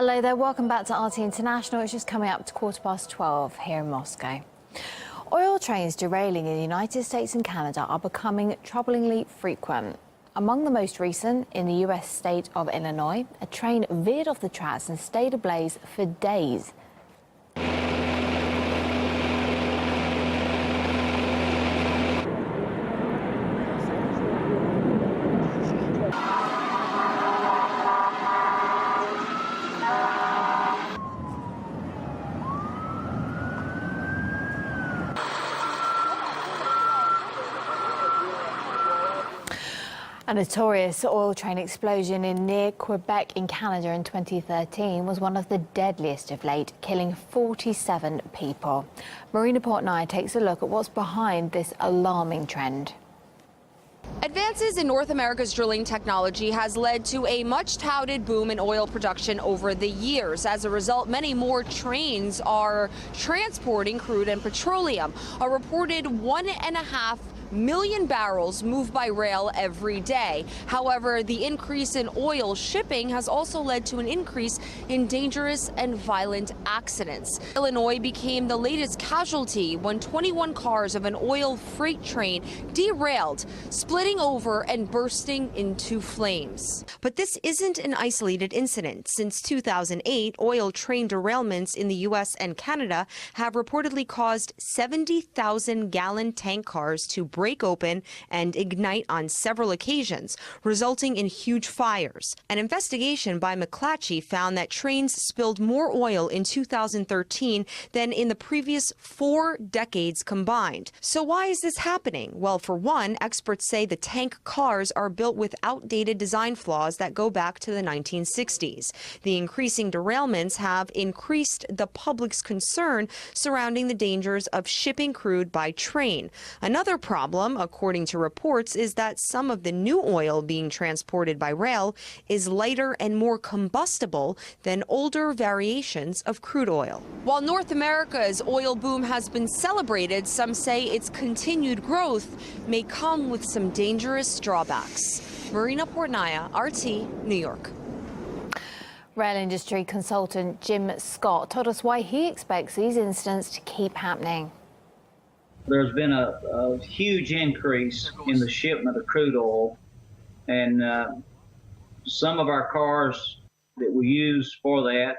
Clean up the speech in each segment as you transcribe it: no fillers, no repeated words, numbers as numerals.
Hello there, welcome back to RT International. It's just coming up to 12:15 here in Moscow. Oil trains derailing in the United States and Canada are becoming troublingly frequent. Among the most recent, in the US state of Illinois, a train veered off the tracks and stayed ablaze for days. A notorious oil train explosion near Quebec in Canada in 2013 was one of the deadliest of late, killing 47 people. Marina Portnoy takes a look at what's behind this alarming trend. Advances in North America's drilling technology has led to a much-touted boom in oil production over the years. As a result, many more trains are transporting crude and petroleum. A reported 1.5 million barrels move by rail every day. However, the increase in oil shipping has also led to an increase in dangerous and violent accidents. Illinois became the latest casualty when 21 cars of an oil freight train derailed, splitting over and bursting into flames. But this isn't an isolated incident. Since 2008, oil train derailments in the U.S. and Canada have reportedly caused 70,000-gallon tank cars to break open and ignite on several occasions, resulting in huge fires. An investigation by McClatchy found that trains spilled more oil in 2013 than in the previous 4 decades combined. So why is this happening? Well, for one, experts say the tank cars are built with outdated design flaws that go back to the 1960s. The increasing derailments have increased the public's concern surrounding the dangers of shipping crude by train. Another problem, according to reports, is that some of the new oil being transported by rail is lighter and more combustible than older variations of crude oil. While North America's oil boom has been celebrated, some say its continued growth may come with some dangerous drawbacks. Marina Portnoy, RT, New York. Rail industry consultant Jim Scott told us why he expects these incidents to keep happening. There's been a huge increase in the shipment of crude oil, and some of our cars that we use for that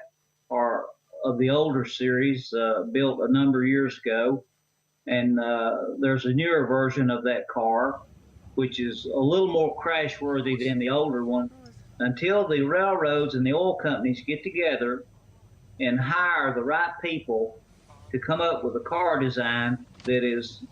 are of the older series, built a number of years ago, and there's a newer version of that car, which is a little more crash-worthy than the older one. Until the railroads and the oil companies get together and hire the right people to come up with a car design that is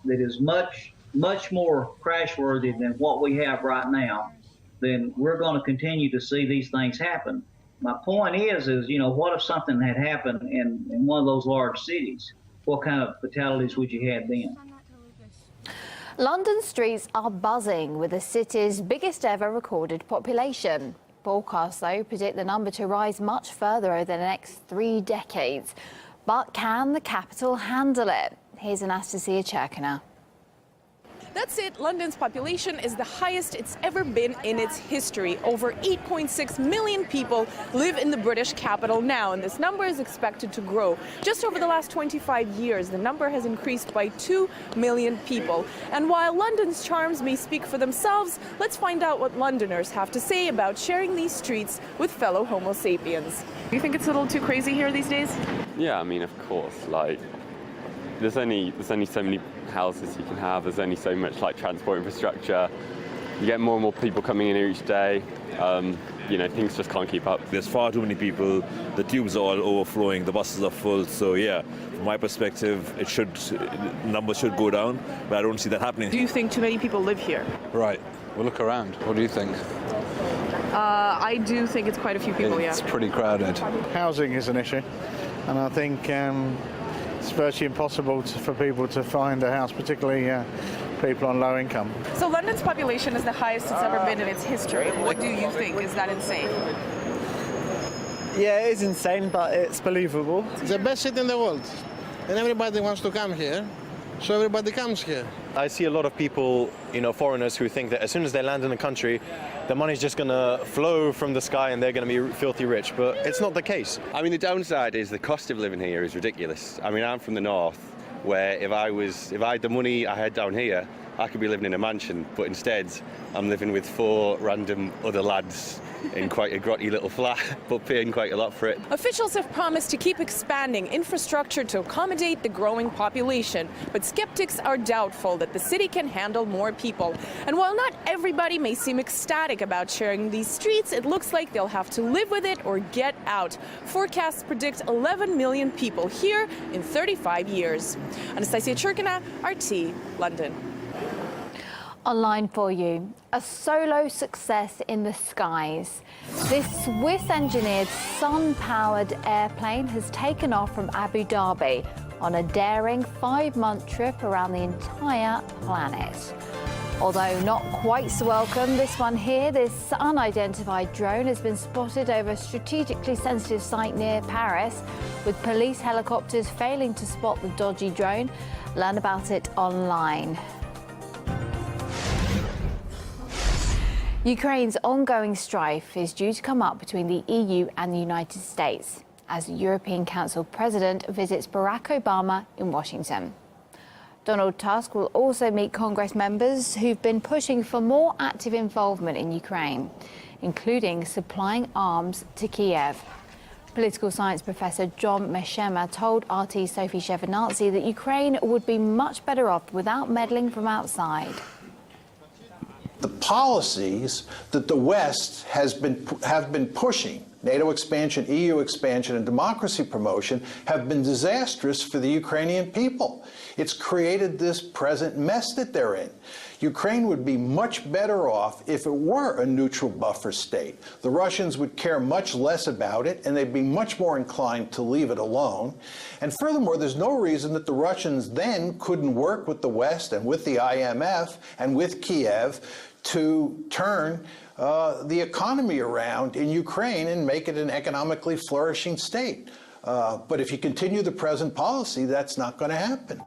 much more crash-worthy than what we have right now, then we're going to continue to see these things happen. My point is, what if something had happened in one of those large cities? What kind of fatalities would you have then? London streets are buzzing with the city's biggest ever recorded population. Forecasts, though, predict the number to rise much further over the next 3 decades. But can the capital handle it? Here's Anastasia Cherkina. That's it. London's population is the highest it's ever been in its history. Over 8.6 million people live in the British capital now, and this number is expected to grow. Just over the last 25 years, the number has increased by 2 million people. And while London's charms may speak for themselves, let's find out what Londoners have to say about sharing these streets with fellow Homo sapiens. Do you think it's a little too crazy here these days? Yeah, I mean, of course. There's only so many houses you can have. There's only so much transport infrastructure. You get more and more people coming in here each day. Things just can't keep up. There's far too many people. The tubes are all overflowing. The buses are full. So yeah, from my perspective, numbers should go down, but I don't see that happening. Do you think too many people live here? Right. Well, look around. What do you think? I do think it's quite a few people, It's pretty crowded. Housing is an issue, and I think it's virtually impossible for people to find a house, particularly people on low income. So London's population is the highest it's ever been in its history. What do you think? Is that insane? Yeah, it is insane, but it's believable. It's the best city in the world, and everybody wants to come here. so everybody comes here. I see a lot of people, foreigners who think that as soon as they land in a country, the money's just going to flow from the sky and they're going to be filthy rich, but it's not the case. I mean, the downside is the cost of living here is ridiculous. I mean, I'm from the north, where if I had the money I had down here, I could be living in a mansion, but instead I'm living with 4 random other lads in quite a grotty little flat, but paying quite a lot for it. Officials have promised to keep expanding infrastructure to accommodate the growing population, but skeptics are doubtful that the city can handle more people. And while not everybody may seem ecstatic about sharing these streets, it looks like they'll have to live with it or get out. Forecasts predict 11 million people here in 35 years. Anastasia Churkina, RT, London. Online for you, a solo success in the skies. This Swiss-engineered sun-powered airplane has taken off from Abu Dhabi on a daring 5-month trip around the entire planet. Although not quite so welcome, this one here, this unidentified drone has been spotted over a strategically sensitive site near Paris, with police helicopters failing to spot the dodgy drone. Learn about it online. Ukraine's ongoing strife is due to come up between the EU and the United States as the European Council President visits Barack Obama in Washington. Donald Tusk will also meet Congress members who've been pushing for more active involvement in Ukraine, including supplying arms to Kiev. Political science professor John Meshema told RT's Sophie Shevardnadze that Ukraine would be much better off without meddling from outside. The policies that the West have been pushing, NATO expansion, EU expansion, and democracy promotion, have been disastrous for the Ukrainian people. It's created this present mess that they're in. Ukraine would be much better off if it were a neutral buffer state. The Russians would care much less about it, and they'd be much more inclined to leave it alone. And furthermore, there's no reason that the Russians then couldn't work with the West and with the IMF and with Kiev to turn the economy around in Ukraine and make it an economically flourishing state. But if you continue the present policy, that's not going to happen.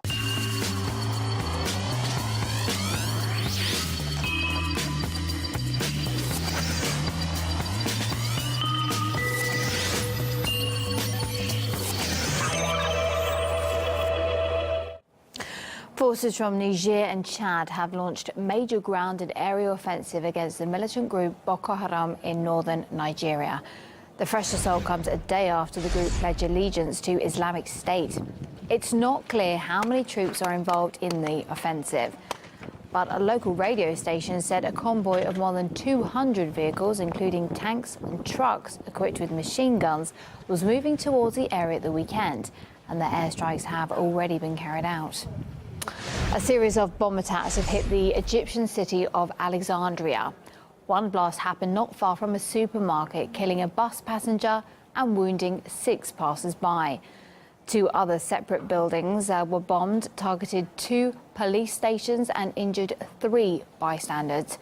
Forces from Niger and Chad have launched major ground and aerial offensive against the militant group Boko Haram in northern Nigeria. The fresh assault comes a day after the group pledged allegiance to Islamic State. It's not clear how many troops are involved in the offensive, but a local radio station said a convoy of more than 200 vehicles, including tanks and trucks equipped with machine guns, was moving towards the area at the weekend, and the airstrikes have already been carried out. A series of bomb attacks have hit the Egyptian city of Alexandria. One blast happened not far from a supermarket, killing a bus passenger and wounding 6 passers-by. 2 other separate buildings were bombed, targeted 2 police stations and injured 3 bystanders.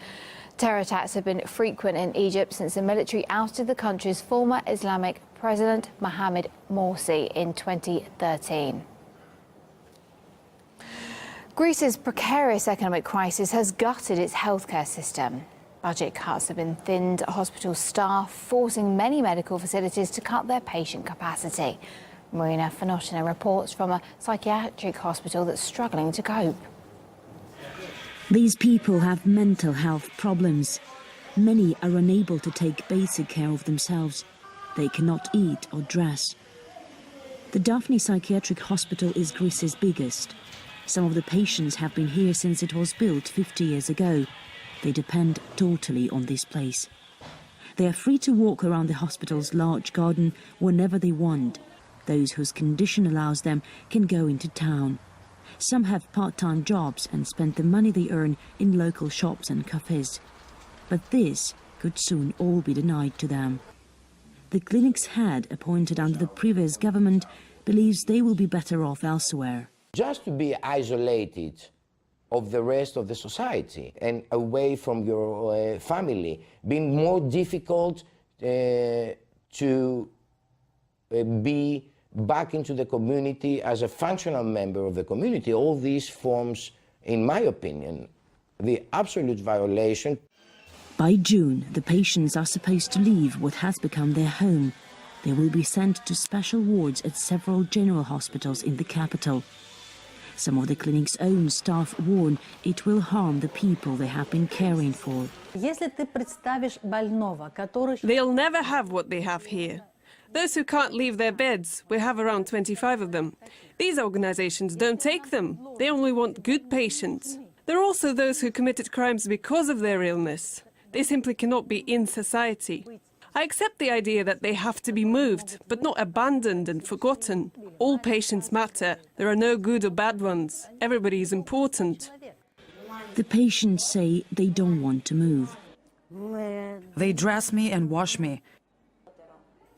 Terror attacks have been frequent in Egypt since the military ousted the country's former Islamic president, Mohamed Morsi, in 2013. Greece's precarious economic crisis has gutted its healthcare system. Budget cuts have been thinned hospital staff, forcing many medical facilities to cut their patient capacity. Marina Fanotina reports from a psychiatric hospital that's struggling to cope. These people have mental health problems. Many are unable to take basic care of themselves. They cannot eat or dress. The Daphne Psychiatric Hospital is Greece's biggest. Some of the patients have been here since it was built 50 years ago. They depend totally on this place. They are free to walk around the hospital's large garden whenever they want. Those whose condition allows them can go into town. Some have part-time jobs and spend the money they earn in local shops and cafes. But this could soon all be denied to them. The clinic's head, appointed under the previous government, believes they will be better off elsewhere. Just to be isolated of the rest of the society and away from your family, being more difficult to be back into the community as a functional member of the community. All these forms, in my opinion, the absolute violation. By June, the patients are supposed to leave what has become their home. They will be sent to special wards at several general hospitals in the capital. Some of the clinic's own staff warn it will harm the people they have been caring for. They'll never have what they have here. Those who can't leave their beds, we have around 25 of them. These organizations don't take them. They only want good patients. There are also those who committed crimes because of their illness. They simply cannot be in society. I accept the idea that they have to be moved, but not abandoned and forgotten. All patients matter. There are no good or bad ones. Everybody is important. The patients say they don't want to move. They dress me and wash me.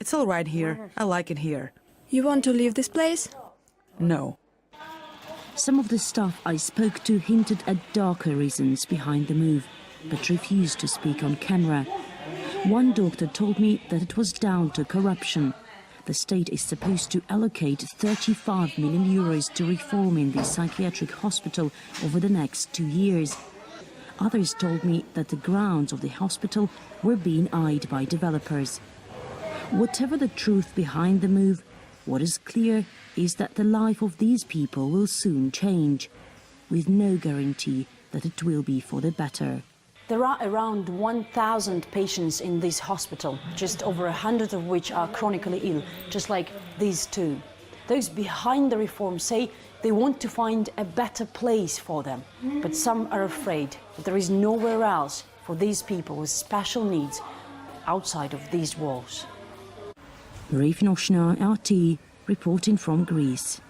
It's all right here. I like it here. You want to leave this place? No. Some of the staff I spoke to hinted at darker reasons behind the move, but refused to speak on camera. One doctor told me that it was down to corruption. The state is supposed to allocate 35 million euros to reforming the psychiatric hospital over the next 2 years. Others told me that the grounds of the hospital were being eyed by developers. Whatever the truth behind the move, what is clear is that the life of these people will soon change, with no guarantee that it will be for the better. There are around 1,000 patients in this hospital, just over 100 of which are chronically ill, just like these two. Those behind the reform say they want to find a better place for them, but some are afraid that there is nowhere else for these people with special needs outside of these walls. Rifnoshna RT, reporting from Greece.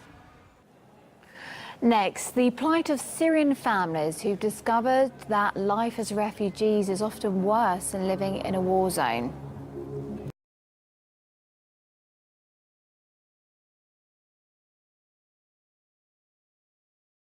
Next, the plight of Syrian families who've discovered that life as refugees is often worse than living in a war zone.